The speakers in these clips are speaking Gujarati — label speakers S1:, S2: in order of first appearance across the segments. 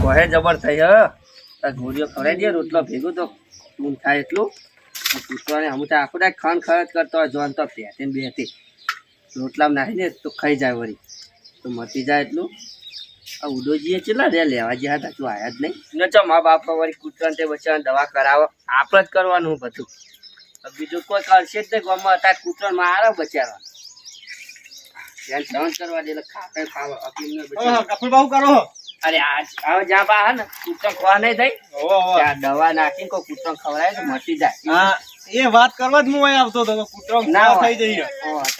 S1: કોહે જબર થઈ હ ગોળીઓ ખવડાવી દે રોટલો ભેગું તો ઊન થાય એટલું કૂતરાને અમુક આખો ડાય ખાન ખરજ કરતો હોય જોન તો પેટીને બેતી રોટલામાં નાખી દે તો ખાઈ જાય વળી તો મટી જાય એટલું આ ઉડોજીએ કેટલા રે લેવા જ્યાં હતા તું આવ્યા જ નહીં ન ચો મા બાપ વળી કૂતરાને તે બચ્ચાને દવા કરાવો આપણે જ કરવાનું બધું બીજું કોઈ કરશે જ નહીં ગામમાં અત્યારે કૂતરાને મારો બચારવા ધ્યાન સહન કરવા દે એટલે ખાતે ખાવ અપીલને
S2: કપૂર બાહુ કરો
S1: અરે હવે જ્યાં બા હે ને કૂતરો ખવા નહીં થઈ ત્યાં દવા નાખીને કોઈ કૂતરો ખવડાય તો મટી જાય
S2: હા એ વાત કરવા જ હું અહીં આવતો હતો કૂતરો ના થઈ જઈએ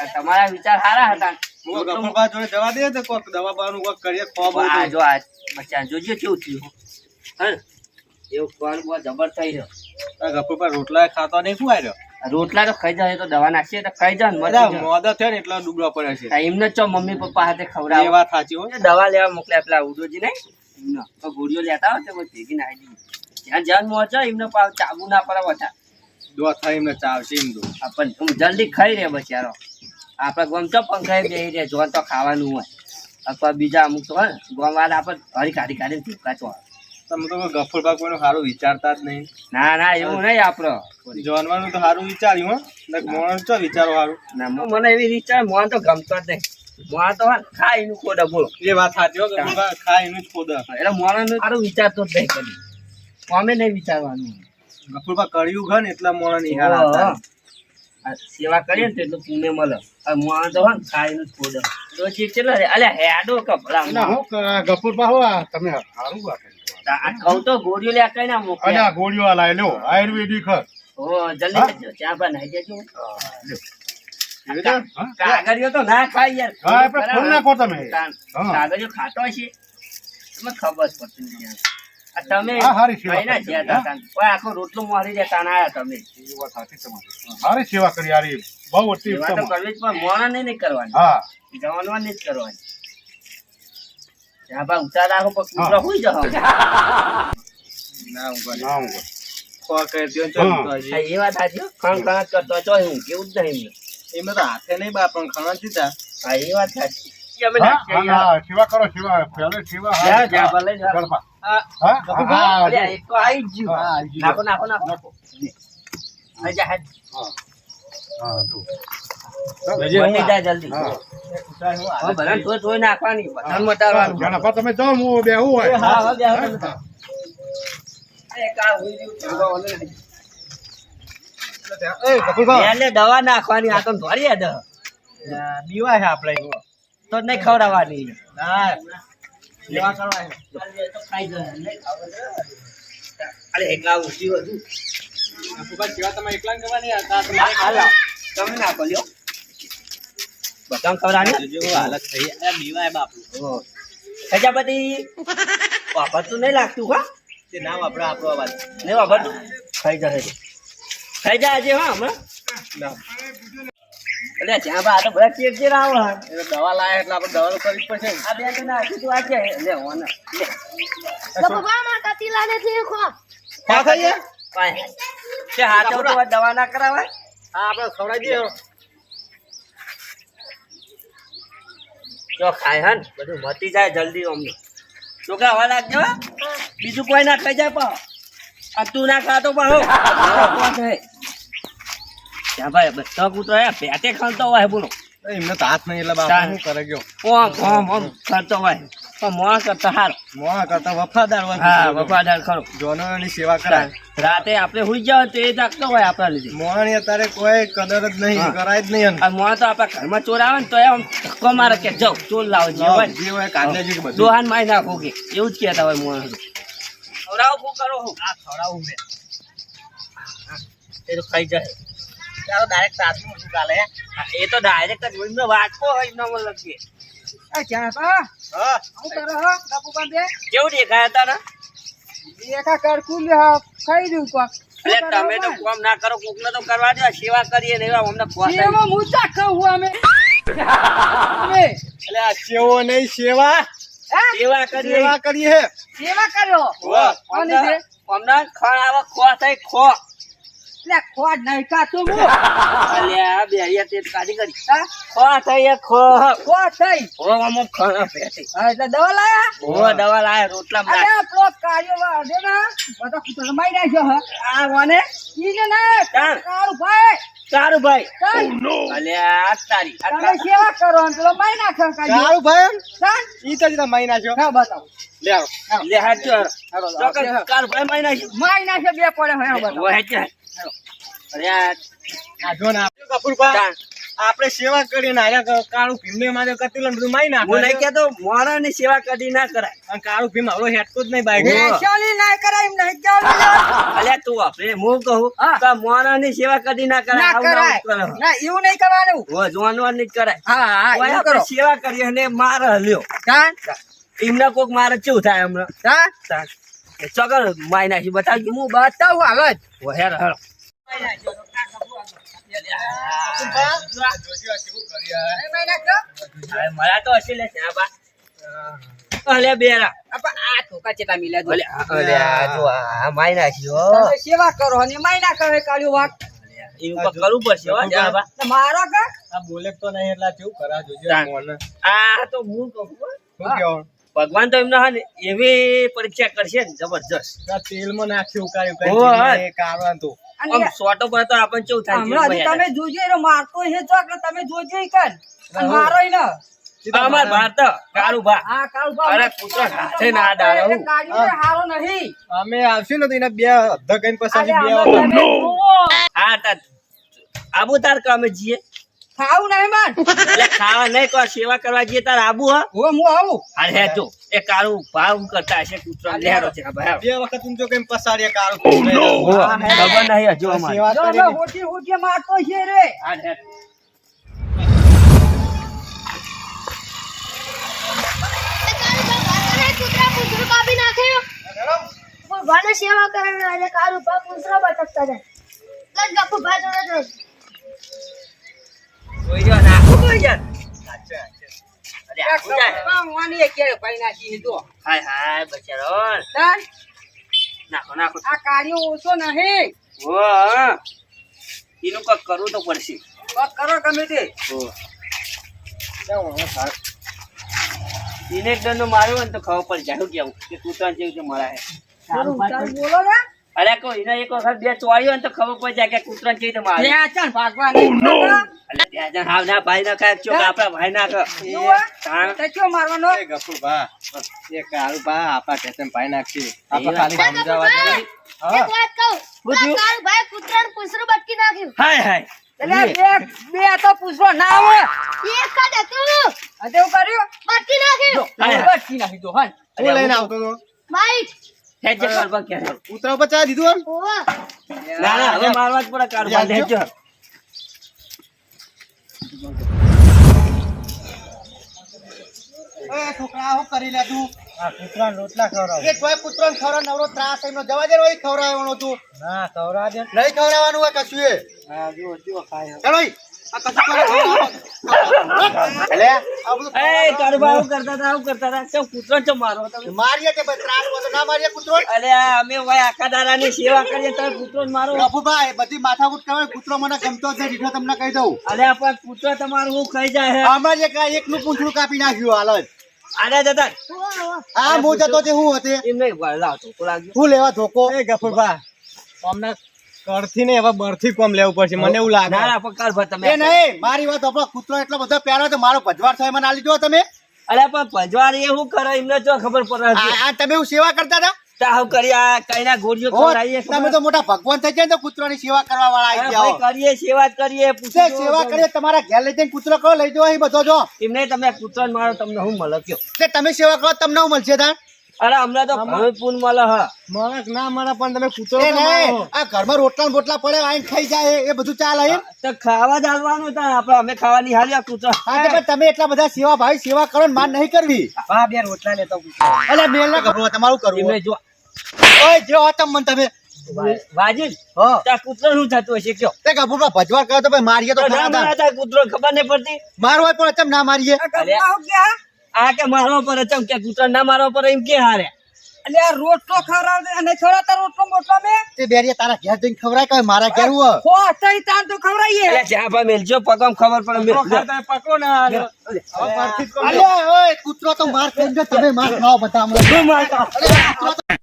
S1: તમારા વિચાર સારા હતા
S2: કપૂર બા જોડે જવા દે તો કોક દવા બાનું કોક કરીએ ખોબ
S1: આ જો આ બચ્ચા જોજો કેવું થયું હે એવું ખવાનું બહુ જબર થઈ રહ્યો
S2: કપૂર બા રોટલા ખાતો નહીં શું આવ્યો
S1: રોટલા તો ખાઈ જાય તો દવા નાખીએ તો ખાઈ જાય ને
S2: મોદા થયો ને એટલા ડૂબડા પડે છે
S1: એમને ચો મમ્મી પપ્પા હાથે ખવડાવે
S2: એ વાત સાચી હોય
S1: દવા લેવા મોકલ્યા પેલા ઉડોજી નહીં એમને તો ગોળીઓ લેતા હોય તો ભેગી નાખી દીધી જ્યાં જ્યાં મોચો એમને પાવ ચાબુ ના પડે બધા
S2: દવા થાય એમને ચાવશે એમ તો
S1: પણ જલ્દી ખાઈ રે બચારો આપડે ગમતો પંખાઈ બેસી રે જોન તો ખાવાનું હોય અથવા બીજા અમુક તો હોય ગોમ વાળા આપણે ઘડી કાઢી કાઢીને ચૂપકા ચો
S2: તમે તો ગફુર બા કોઈનું સારું વિચારતા જ નહીં
S1: ના ના એવું નહીં આપડે
S2: જવાનું તો સારું વિચાર્યું હો મોણ ચો વિચારો સારું
S1: ના મને એવી વિચાર મોન તો ગમતો જ નહીં મોણ તો ખાય એનું ખોડા બોલો
S2: એ વાત સાચી હો ગફુર બા ખાય એનું જ ખોદા
S1: એટલે મોણ સારું વિચારતો જ નહીં કદી અમે નહીં વિચારવાનું
S2: ગફુર બા કર્યું ઘર ને એટલા મોણ નહીં હારા
S1: સેવા કરીએ ને તો પુણે મળે મોણ તો હોય ખાય એનું જ ખોડા તો ચેલા રે અલ્યા હેડો કપડા
S3: ગફુર બા હો તમે સારું વાત
S1: કહું તો ગોળીઓ લે કઈ ના મોકલે
S3: ગોળીઓ લાવી લો આયુર્વેદિક
S1: ઓ જલ્દી ચા બા નાઈ દેજો કાગળિયો તો ના ખાય યાર
S3: ફોન નાખો તમે
S1: કાગળિયો ખાતો છે તમે ખબર પડતી નહીં તમે આખો રોટલો મારી દેતા ના તમે
S3: સારી સેવા કરી યાર બહુ અતિ
S1: મોણા નહીં કરવાની જવાનું નહીં કરવાની ત્યાં બા ઉતાર રાખો પણ કૂતરો હોઈ જાવ એ વાત સાચી ખણ ખણ કરતો છો હું કેવું જ નહીં
S2: એમને તો હાથે નહીં બા પણ ખણ દીધા
S1: હા એ વાત સાચી
S3: સેવા કરો સેવા પહેલે સેવા
S1: નાખો નાખો નાખો જલ્દી નાખવાની
S3: તમે જાઓ હું બેહું હોય
S1: દવા નાખવાની આ તો ધોરી
S2: બીવાય છે આપડે
S1: તો નહીં ખવડાવવાની
S2: તમે એકલા કરવાની
S1: તમે નાખો લ્યો બધા ખવડાવવાની
S2: હાલત થઈ બીવાય બાપુ
S1: પ્રજાપતિ વાપરતું નહીં લાગતું હા
S2: તે ના વાપરે આપણો અવાજ
S1: નહીં વાપરતું ખાઈ જાય ખાઈ જાય આજે હા હમણાં એટલે ત્યાં બા તો બધા ચેક ચેક આવે
S2: દવા લાયા એટલે આપણે દવાનું કરવી પડશે
S1: આ બે તો નાખી તું આજે લે ઓને લે
S2: હા ખાઈએ
S1: તે હાથે તો દવા ના કરાવાય
S2: હા આપણે ખવડાવી દઈએ
S1: જો ખાય હન બધું મટી જાય જલ્દી અમને છોકરા હવા લાગજો બીજું કોઈ ના ખાઈ જાય પણ આ તું ના ખાતો પણ હો ત્યાં ભાઈ બધા કૂતરો પેટે ખાતો હોય બોલો
S2: એમને તો હાથ નહીં એટલે બાપા શું કરે ગયો
S1: ખાતો હોય પણ મોણ કરતા હાર
S2: મોણા કરતા વફાદાર હોય
S1: હા વફાદાર ખરો
S2: જોનોની સેવા કરાય
S1: રાતે આપણે હુઈ જાવ તો એ જાગતો હોય આપણા લીધે
S2: મોણાની અત્યારે કોઈ કદર જ નહીં કરાય જ નહીં
S1: મોણ તો આપણા ઘરમાં ચોર આવે ને તો એમ ધક્કો મારે કે જાવ ચોર લાવો જે
S2: હોય કાંદાજી બધું
S1: દોહાન મારી નાખો કે એવું જ કહેતા હોય મોણ ખવડાવો શું કરો આ ખવડાવું મેં એ તો ખાઈ જાય ચાલો ડાયરેક્ટ તાસનું શું ચાલે એ તો ડાયરેક્ટ જ એમને વાંચવો હોય એમનો મતલબ કે કેવું દેખાય હતા ને તમે તો કામ ના કરો કોક ને તો કરવા દો સેવા કરીએ ને એવા અમને
S2: એટલે આ સેવો નહીં સેવા
S1: સેવા કરીએ
S2: કરીએ
S1: અમને ખણ આવે ખો થાય ખો
S4: લે ખોટ નહીં કાચું હું
S1: અલ્યા બે અહીંયા તે કાઢી કરી
S4: હા?
S1: ખો થઈ ખો
S4: ખોટ થઈ
S1: ઓ અમુક ખરા પેટી
S4: હા, એટલે દવા લાયા
S1: ઓ દવા લાયા રોટલા માં
S4: અરે પેલો કાર્યો વાળો ને બધા કૂતરો મારી નાખ્યો હે
S1: આ મને
S4: ઈ ને ના
S1: ચાલ.
S4: કાળું ભાઈ
S1: સારું ભાઈ
S4: ચાલ.
S1: અલ્યા આ તારી આ
S4: તમે સેવા કરો અને પેલો મારી નાખ્યો કાઢ્યો.
S2: કાળું ભાઈ
S4: ચાલ.
S2: ઈ તો જીતા મહિના છો
S4: હા, બતાવો
S2: લે આવો.
S1: લે હાથ જો કાલ ભાઈ માઈ નાખી
S4: મારી નાખ્યો બે પડે હોય હા, બતાવો.
S1: ઓ હેચ અરે આ
S2: આ જો ને કપૂરભા
S1: ચાલ.
S2: આપણે સેવા કરીને આયા કાળું ભીમને મારે કતીલો બધું મારી નાખે
S1: હું નહીં કેતો મોણા ની સેવા કદી ના કરાય
S2: અને કાળું ભીમ આવડો હેટતો જ નહીં બાઈક
S4: વેચાણી ના કરાય એમ નહીં કહેવાનું.
S1: અલ્યા તું આપણે હું કહું
S4: હા.
S1: તો મોણા ની સેવા કદી ના કરાય
S4: ના
S1: આવું ના
S4: કરાય
S1: કરો.
S4: ના એવું નહીં કરવાનું
S1: ઓ જોનવાર ની જ કરાય
S4: હા હા
S1: ઓય
S4: એવું
S1: આપણે
S4: કરો
S1: સેવા કરીએ અને માર હલ્યો
S4: ચાલ
S1: એમને કોક મારે કેવું થાય હમણાં
S4: ચાલ
S1: ચકર માઈ નાખી બતાવજો
S4: હું બતાવું આગળ
S1: ઓ હેર હળ
S4: મારી નાખ્યો
S1: મારા તો હશે લે બા અલે બેરા
S4: આ ધોકા ચેતા મિલ્યા જો.
S1: અલે અલે આ જો આ માઈ નાખ્યો
S4: તમે સેવા કરો અને મારી નાખો હવે કાળિયો વાઘ
S1: એવું તો કરવું પડશે હો જા બા
S4: ને મારો કે
S2: આ બોલે તો નહીં એટલા કેવું કરા જોજો
S1: ચાલ.
S2: મોને
S1: આ તો હું કહું હો.
S2: શું કેવું
S1: ભગવાન તો એમના હા ને એવી પરીક્ષા કરશે ને જબરજસ્ત
S2: આ તેલમાં નાખ્યું ઉકાળ્યું
S1: ઓ,
S2: કઈ
S1: હા.
S2: ચીની કારણ તો
S4: અને
S1: આમ સોટો પર તો આપણને કેવું થાય
S4: હમણાં હજી તમે જોજો એનો મારતો હે ચોક ને તમે જોજો ઈ કન અને મારો ઈ ન
S1: અમાર ભારત કાળું ભા
S4: હા કાળું ભાવ
S1: અરે પુત્ર હાથે ના ડાળે હું.
S4: ગાડીઓ હારો નહીં
S2: અમે આવશું ને તો એને બે અડધા કઈ પછી
S4: અરે
S2: બે
S4: આમાં તમે જુઓ.
S1: હા તાર આબુ તાર કામે જઈએ
S4: ખાવું નહીં માન
S1: એટલે ખાવા નહીં કોઈ સેવા કરવા જઈએ તાર આબુ હા
S4: હું આવું
S1: અરે હે જો એ કાળું ભાવ કરતા હશે પુત્ર લેરો છે ભાઈ
S2: બે વખત તું જો કઈ પસાડીએ કાળું
S1: ખબર નહીં હજુ અમારે
S2: સેવા
S4: જો
S2: કરીને
S4: હોટી હોટી મારતો છે રે
S1: હા હે
S5: ભગવાન સેવા કરવાની આજે કાળું પા પૂંછડા બટકતા જાય લગ ગપુ ભાઈ જોડે જોડે
S1: કોઈ જો નાખું કોઈ યાર અરે આખું જાય
S4: વાની એક કેળે પાઈ નાખી જો
S1: હાય હાય બચારો
S4: તાન
S1: નાખો નાખો
S4: આ કાર્યો ઓછો નહીં
S1: ઓ એનું કઈક કરવું તો પડશે
S4: બસ કરો ગમે તે
S1: એને એક દંડો માર્યો હોય ને તો ખબર પડી જાય શું કેવું કે કૂતરા જેવું કે મળે
S4: તારું બોલો ને
S1: અરે કોઈ એને એક વખત બે ચોળ્યો હોય ને તો ખબર પડી જાય કે કૂતરા કેવી રીતે મારે
S4: લે ચાલ ભાગવા નહીં
S1: અલે ત્યાં જણ હાવ ના ભાઈ ના ખાય ચોક આપડા ભાઈ ના ખાય
S4: તો કયો મારવાનો
S2: એ ગફુરભા એ કાળુભા આપા કેતન પાઈ નાખી આપા ખાલી સમજાવવા દે
S5: એક વાત કહું પેલા કાળું ભાઈ કૂતરાનું પૂંછડું બટકી નાખ્યું
S1: હાય હાય
S4: એટલે બે તો પૂછવો ના આવે
S5: એક કાઢે તું
S4: આ તેવું કર્યું
S5: બટકી નાખ્યું
S1: હાય.
S4: બચી નાખી દો હન
S2: હું લઈને આવતો તો
S5: બાઈક
S1: હે જે કરવા કે
S2: ઉતરા ઉપર ચા દીધું આમ
S5: ઓવા
S1: ના ના હવે મારવા જ પડે કાઢ બાંધ હેજો
S6: એ છોકરા હું કરી લે તું
S2: આ કૂતરા રોટલા ખવડાવ
S6: એ તોય પુત્રને ખવડાવ નવરો ત્રાસ એમનો જવા દે ને ખવડાવવાનો તું
S2: ના ખવડાવ દે
S6: નહીં ખવડાવવાનું હોય કશું એ
S2: હા જો જો ખાય
S6: ચાલો ઈ. આ કશું કરે એટલે આ બધું
S1: એ કાઢવા આવું કરતા હતા ચમ કૂતરા ચમ મારો તમે
S6: મારીએ કે ભાઈ ત્રાસ હોય તો ના મારીએ કૂતરો
S1: અલે અમે ભાઈ આખા દાડાની સેવા કરીએ તમે કૂતરો જ મારો
S6: ગફુભાઈ બધી માથાકૂટ કરે કૂતરો મને ગમતો જ નહીં દીઠો તમને કહી દઉં
S1: અલે પણ કૂતરો તમારું હું ખાઈ જાય હે
S6: આમાં એક એકનું પૂંછડું કાપી નાખ્યું હાલ જ
S1: આડા જતા
S6: આ મો જતો તે હું હતી
S1: એમ નહીં લાવ ચોખ્ખું લાગ્યું
S6: હું લેવા ધોકો
S2: એ ગફુરભા અમને કરથી ને હવે બરથી કોમ લેવું પડશે મને એવું લાગે
S1: ના ના પકાર ભર તમે
S6: એ નહીં મારી વાત આપણો કૂતરો એટલો બધો પ્યારો તો મારો ભજવાર થાય મને આ લીધો તમે
S1: અલે પણ ભજવારી એ શું કરે એમને જો ખબર પડે
S6: આ તમે હું સેવા કરતા હતા
S1: ચાહુ કરી આ કઈના ગોળીઓ
S6: હો,
S1: ખવડાવીએ
S6: તમે તો મોટા ભગવાન થઈ જાય ને તો કૂતરાની સેવા કરવા વાળા આવી ગયા હો.
S1: કરીએ સેવા જ કરીએ
S6: તે સેવા કરીએ તમારા ઘેર લઈ જઈને કૂતરો કરો લઈ જાઓ અહીં બધો જો
S1: એમને તમે કૂતરો મારો તમને હું મળે કયો
S6: તે તમે સેવા કરો તમને હું મળશે તાર
S1: અરે અમને તો ઘણું પૂન મળે હ
S2: મળે કે ના મળે પણ તમે કૂતરો
S6: એ
S2: તો
S6: નહીં
S2: મારો.
S6: આ ઘરમાં રોટલા ને બોટલા પડે આઈને ખાઈ જાય એ બધું ચાલે એમ
S1: તો ખાવા જ હાલવાનું હતા આપણે અમે ખાવાની હાલ્યા કૂતરો
S6: હા તો પણ તમે એટલા બધા સેવા ભાઈ સેવા કરો ને માન નહીં કરવી
S2: હા બે રોટલા લેતો
S6: અલે મેલ ના ગભરો તમારું કરવું
S1: એમને જો
S6: ઓય જો આ તમ મન તમે
S1: વાજી
S6: હા
S1: ત્યાં કૂતરો શું થતું હશે કયો
S6: તે ગભરો ભજવા કરો તો ભાઈ મારીએ તો
S1: તો ના
S6: ખરા તાર.
S1: મારતા કૂતરો ખબર નહીં પડતી
S6: મારવો હોય પણ અચમ ના મારીએ
S4: ગપ્પા હું ગયા
S1: આ કે મારવા પર ચમ કે કૂતરો ના મારવા પર એમ કે હારે
S4: એટલે આ રોટલો ખવડાવે અને ખવડાવતા રોટલો મોટલો મેં
S6: તે બેરિયા તારા ઘેર જઈને ખવડાય કે મારા ઘેર હું
S4: હો તઈ તાન તો ખવડાવીએ
S1: અલ્યા ચા પા મેલજો પગમ ખબર પડે મેલ.
S2: પકડો ને
S6: અલ્યા ઓય કૂતરો તો માર ખાઈને ગયો, તમે માર ખાઓ બધા હમણાં.
S1: શું મારતા?
S6: અલ્યા, કૂતરો તો-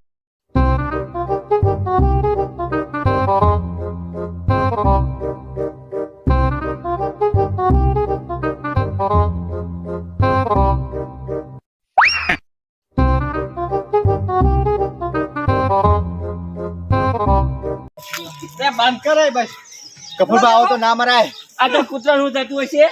S2: બંધ કરે બસ.
S6: કપૂરબા આવો તો ના મરાય.
S1: આ તો કૂતરાનું થતું હશે.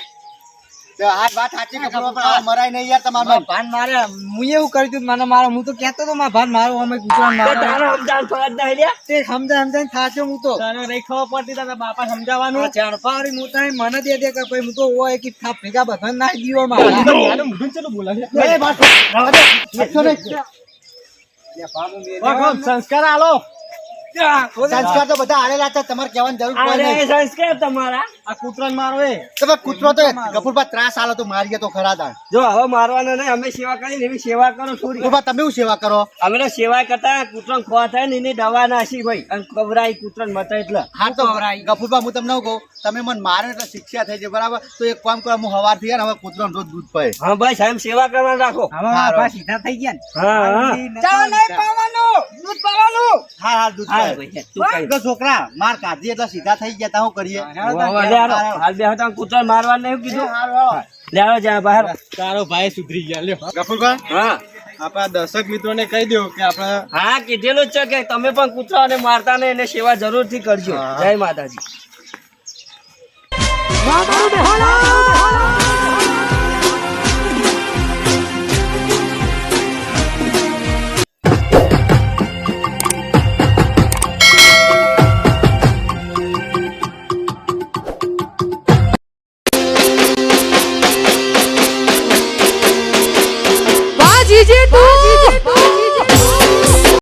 S6: તો આ વાત સાચી કપૂરબા, પણ આ મરાય નહીં યાર તમારું.
S2: ભાન મારે હું એવું કર્યું તું મને મારો હું તો કહેતો તો મારા ભાન મારો અમે કૂતરાને
S1: તો
S2: મારો
S1: તારો સમજાણ ફરજ ના હેલ્યા?
S2: તે સમજાઈને થાચો હું તો તને નહીં ખબર પડતી તારા બાપા સમજાવવાનું ચાણપારી હું તને મને દે કે ભાઈ હું તો ઓય કે થાપ ભેગા બધા નાખી દીવો મારા મુઢું ચલો બોલાવે
S6: એ વાત રવા દે. લખશો નહીં.
S2: સંસ્કાર આલો
S6: સંસ્કાર તો બધા આલેલા છે, તમારે કહેવાની જરૂર કોઈ
S1: અરે
S6: નહીં.
S1: સંસ્કાર તમારા.
S2: આ કૂતરાને મારો એ
S6: તમે કૂતરો તો કપૂરબા ત્રાસ આલો તો મારીએ તો ખરા તાણ.
S1: જો હવે મારવાના નહીં, અમે સેવા કરીને એવી સેવા કરો થોડી.
S6: કપૂરબા તમે શું સેવા કરો?
S1: અમે તો સેવા કરતા કૂતરાને ખોવા થાય ને એની દવા નાસી ભાઈ અને ખવડાવી કૂતરાને મતા એટલે.
S6: હા તો ગફુરબા હું તમને શું કહું, તમે મને મારે એટલે શિક્ષા થઈ છે બરાબર, તો એક કામ કરો, હું હવાર થી હવે કૂતરો રોજ દૂધ પાય.
S1: હા ભાઈ સાહેબ સેવા કરવાનું રાખો.
S2: હવે સીધા થઈ ગયા ને
S1: હા હા
S4: ચા નહીં પાવાનું દૂધ પાવાનું
S6: હા હા દૂધ
S1: હા
S6: પાય.
S1: ભાઈ તું કઈ
S6: તો છોકરા માર કાઢી એટલે સીધા થઈ ગયા તા શું કરીએ?
S1: હાલ બે હતા કૂતરાને મારવાનું નહીં કીધું. લેવો જા બહાર.
S2: તારો ભાઈ સુધરી ગયા લ્યો
S3: ગફુરબા
S1: હા
S3: આપણા દર્શક મિત્રોને કહી દો કે આપણે
S1: હા કીધેલું જ છે કે તમે પણ કૂતરાને મારતા ને એને સેવા જરૂરથી કરજો. જય માતાજી.